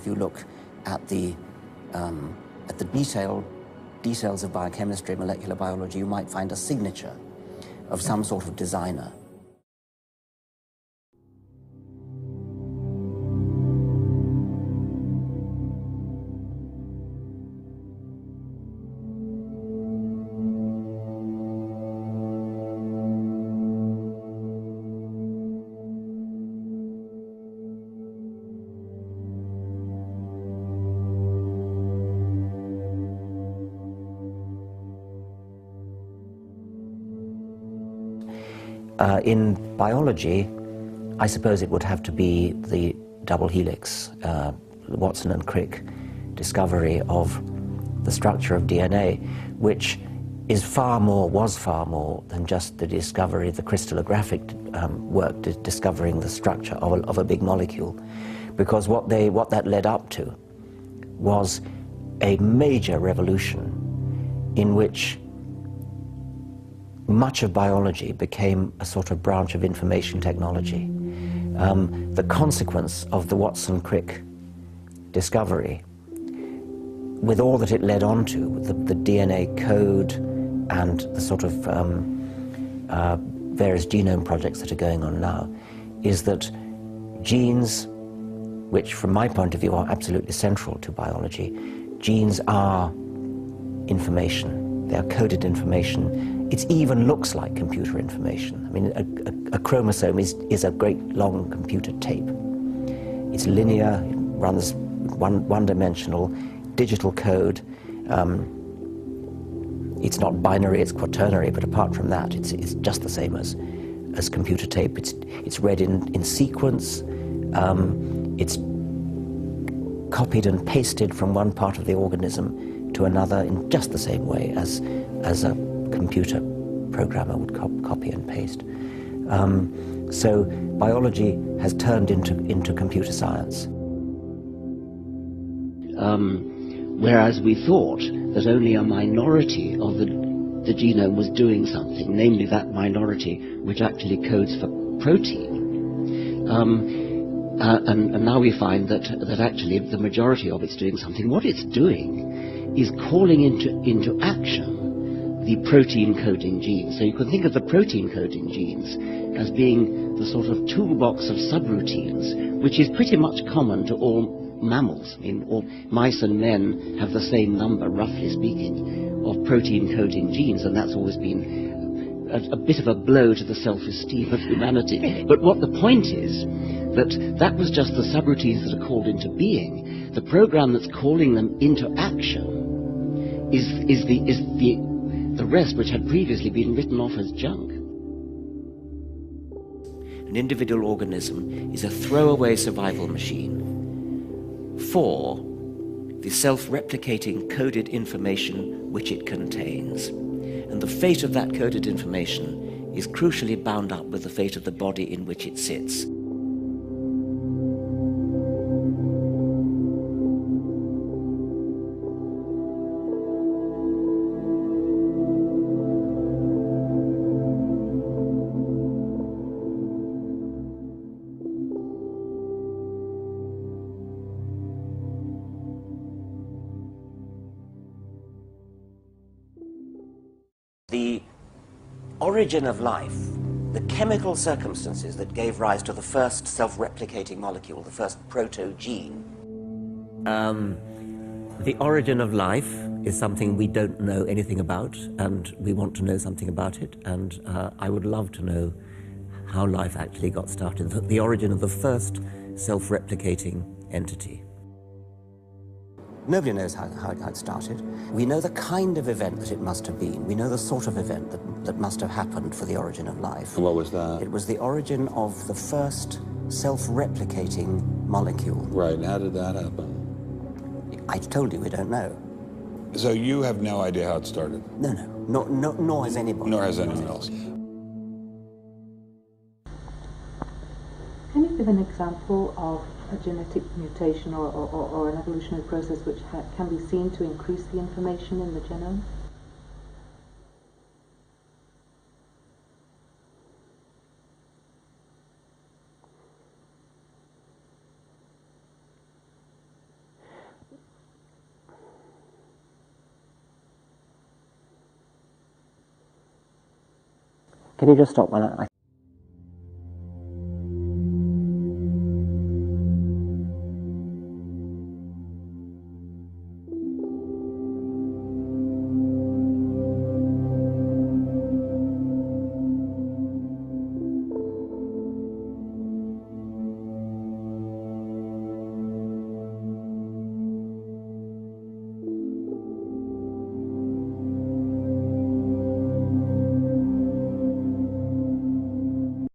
if you look at the details of biochemistry, molecular biology, you might find a signature of some sort of designer. In biology, I suppose it would have to be the double helix, the Watson and Crick discovery of the structure of DNA, which was far more than just the discovery, the crystallographic work, discovering the structure of a big molecule. Because what that led up to was a major revolution in which much of biology became a sort of branch of information technology. The consequence of the Watson-Crick discovery, with all that it led on to, the DNA code and the sort of various genome projects that are going on now, is that genes, which from my point of view are absolutely central to biology, genes are information. They are coded information. It even looks like computer information. I mean, a chromosome is a great long computer tape. It's linear, it runs one-dimensional, digital code. It's not binary, it's quaternary, but apart from that, it's just the same as computer tape. It's read in sequence. It's copied and pasted from one part of the organism to another in just the same way as a computer programmer would copy and paste. So biology has turned into computer science. Whereas we thought that only a minority of the genome was doing something, namely that minority which actually codes for protein. And now we find that actually the majority of it's doing something. What it's doing is calling into action the protein-coding genes. So you can think of the protein-coding genes as being the sort of toolbox of subroutines, which is pretty much common to all mammals. I mean, all mice and men have the same number, roughly speaking, of protein-coding genes, and that's always been a bit of a blow to the self-esteem of humanity. But what the point is, that was just the subroutines that are called into being. The program that's calling them into action is the rest, which had previously been written off as junk. An individual organism is a throwaway survival machine for the self-replicating coded information which it contains. And the fate of that coded information is crucially bound up with the fate of the body in which it sits. The origin of life, the chemical circumstances that gave rise to the first self-replicating molecule, the first proto-gene. The origin of life is something we don't know anything about, and we want to know something about it, and I would love to know how life actually got started, the origin of the first self-replicating entity. Nobody knows how it started. We know the kind of event that it must have been. We know the sort of event that must have happened for the origin of life. What was that? It was the origin of the first self-replicating molecule. Right, and how did that happen? I told you we don't know. So you have no idea how it started? No, nor has anybody. Nor has anyone else. Can you give an example of a genetic mutation or an evolutionary process which can be seen to increase the information in the genome? Can you just stop when I